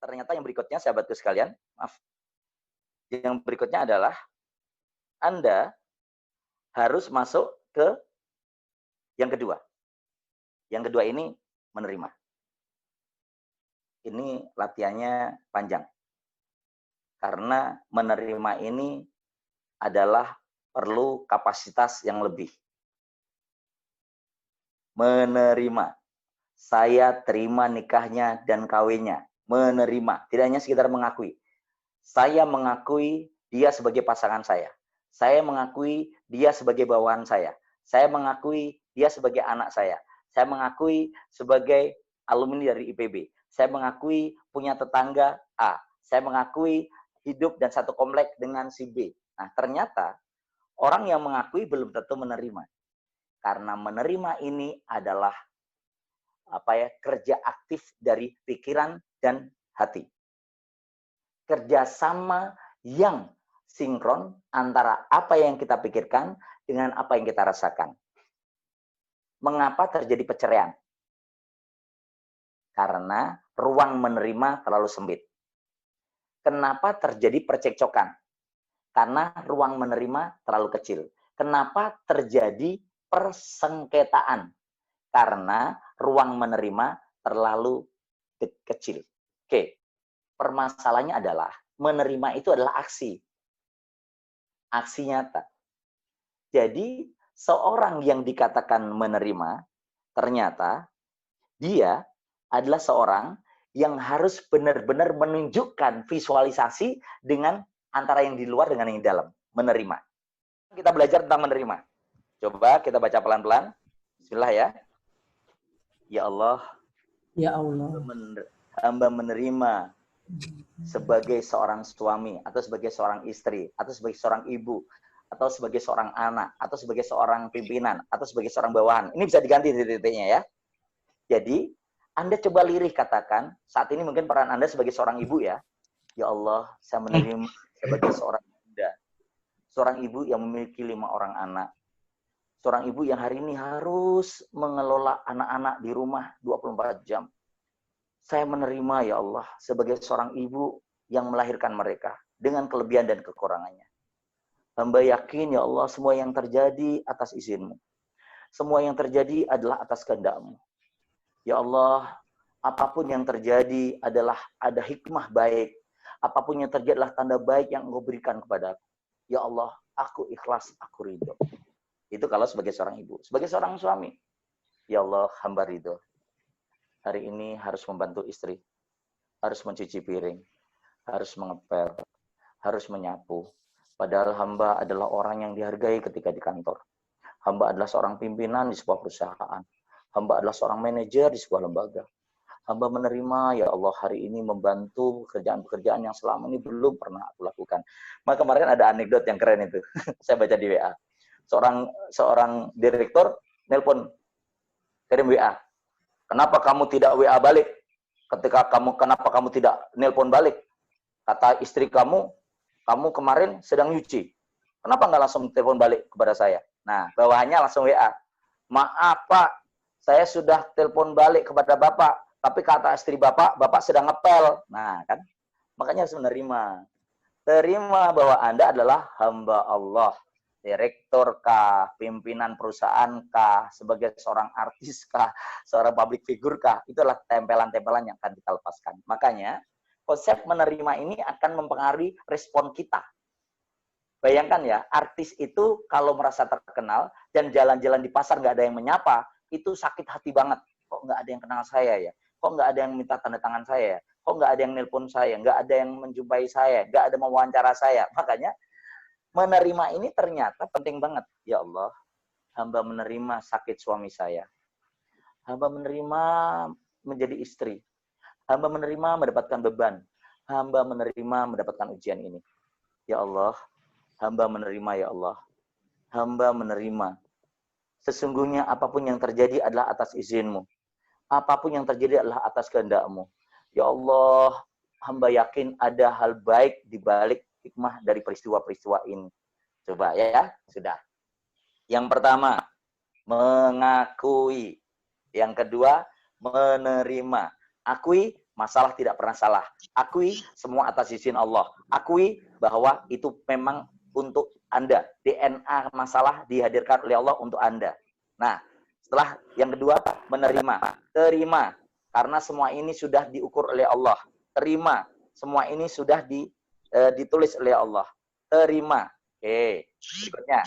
ternyata yang berikutnya, sahabatku sekalian, maaf. Yang berikutnya adalah Anda harus masuk ke yang kedua. Yang kedua ini menerima. Ini latihannya panjang. Karena menerima ini adalah perlu kapasitas yang lebih. Menerima. Saya terima nikahnya dan kawinnya. Menerima. Tidak hanya sekedar mengakui. Saya mengakui dia sebagai pasangan saya. Saya mengakui dia sebagai bawahan saya. Saya mengakui dia sebagai anak saya. Saya mengakui sebagai alumni dari IPB. Saya mengakui punya tetangga A. Saya mengakui hidup dan satu komplek dengan si B. Nah, ternyata orang yang mengakui belum tentu menerima. Karena menerima ini adalah kerja aktif dari pikiran dan hati. Kerjasama yang sinkron antara apa yang kita pikirkan dengan apa yang kita rasakan. Mengapa terjadi perceraian? Karena ruang menerima terlalu sempit. Kenapa terjadi percekcokan? Karena ruang menerima terlalu kecil. Kenapa terjadi persengketaan? Karena ruang menerima terlalu kecil. Oke, permasalahannya adalah menerima itu adalah aksi. Aksi nyata. Jadi, seorang yang dikatakan menerima, ternyata dia adalah seorang yang harus benar-benar menunjukkan visualisasi dengan antara yang di luar dengan yang di dalam. Menerima. Kita belajar tentang menerima. Coba kita baca pelan-pelan. Bismillah ya. Ya Allah. Ya Allah. Hamba menerima sebagai seorang suami, atau sebagai seorang istri, atau sebagai seorang ibu, atau sebagai seorang anak, atau sebagai seorang pimpinan, atau sebagai seorang bawahan. Ini bisa diganti titik-titiknya ya. Jadi, Anda coba lirih katakan, saat ini mungkin peran Anda sebagai seorang ibu ya. Ya Allah, saya menerima sebagai seorang bunda. Seorang ibu yang memiliki 5 orang anak. Seorang ibu yang hari ini harus mengelola anak-anak di rumah 24 jam. Saya menerima ya Allah sebagai seorang ibu yang melahirkan mereka dengan kelebihan dan kekurangannya. Hamba yakin ya Allah semua yang terjadi atas izin-Mu. Semua yang terjadi adalah atas kehendak-Mu. Ya Allah, apapun yang terjadi adalah ada hikmah baik. Apapun yang terjadi adalah tanda baik yang Engkau berikan kepadaku. Ya Allah, aku ikhlas, aku ridho. Itu kalau sebagai seorang ibu. Sebagai seorang suami, ya Allah, hamba ridho. Hari ini harus membantu istri, harus mencuci piring, harus mengepel, harus menyapu. Padahal hamba adalah orang yang dihargai ketika di kantor. Hamba adalah seorang pimpinan di sebuah perusahaan. Hamba adalah seorang manajer di sebuah lembaga. Hamba menerima, ya Allah, hari ini membantu pekerjaan-pekerjaan yang selama ini belum pernah aku lakukan. Maka kemarin ada anekdot yang keren itu. Saya baca di WA. Seorang direktur nelpon, kirim WA. Kenapa kamu tidak WA balik? Kenapa kamu tidak nelpon balik? Kata istri kamu kemarin sedang nyuci. Kenapa nggak langsung telepon balik kepada saya? Nah, bawahannya langsung WA. Maaf Pak, saya sudah telepon balik kepada Bapak, tapi kata istri Bapak sedang ngepel. Nah, kan? Makanya harus menerima. Terima bahwa Anda adalah hamba Allah. Direktur kah, pimpinan perusahaan kah, sebagai seorang artis kah, seorang public figure kah, itulah tempelan-tempelan yang akan kita lepaskan. Makanya, konsep menerima ini akan mempengaruhi respon kita. Bayangkan ya, artis itu kalau merasa terkenal dan jalan-jalan di pasar nggak ada yang menyapa, itu sakit hati banget. Kok nggak ada yang kenal saya ya? Kok nggak ada yang minta tanda tangan saya ya? Kok nggak ada yang nelpon saya? Nggak ada yang menjumpai saya? Nggak ada mewawancara saya? Makanya, menerima ini ternyata penting banget. Ya Allah, hamba menerima sakit suami saya. Hamba menerima menjadi istri. Hamba menerima mendapatkan beban. Hamba menerima mendapatkan ujian ini. Ya Allah, hamba menerima ya Allah. Hamba menerima. Sesungguhnya apapun yang terjadi adalah atas izin-Mu. Apapun yang terjadi adalah atas kehendak-Mu. Ya Allah, hamba yakin ada hal baik di balik hikmah dari peristiwa-peristiwa ini. Coba ya, sudah. Yang pertama, mengakui. Yang kedua, menerima. Akui, masalah tidak pernah salah. Akui semua atas izin Allah. Akui bahwa itu memang untuk Anda. DNA masalah dihadirkan oleh Allah untuk Anda. Nah, setelah yang kedua, menerima. Terima. Karena semua ini sudah diukur oleh Allah. Terima. Semua ini sudah ditulis oleh Allah. Terima. Oke. Berikutnya.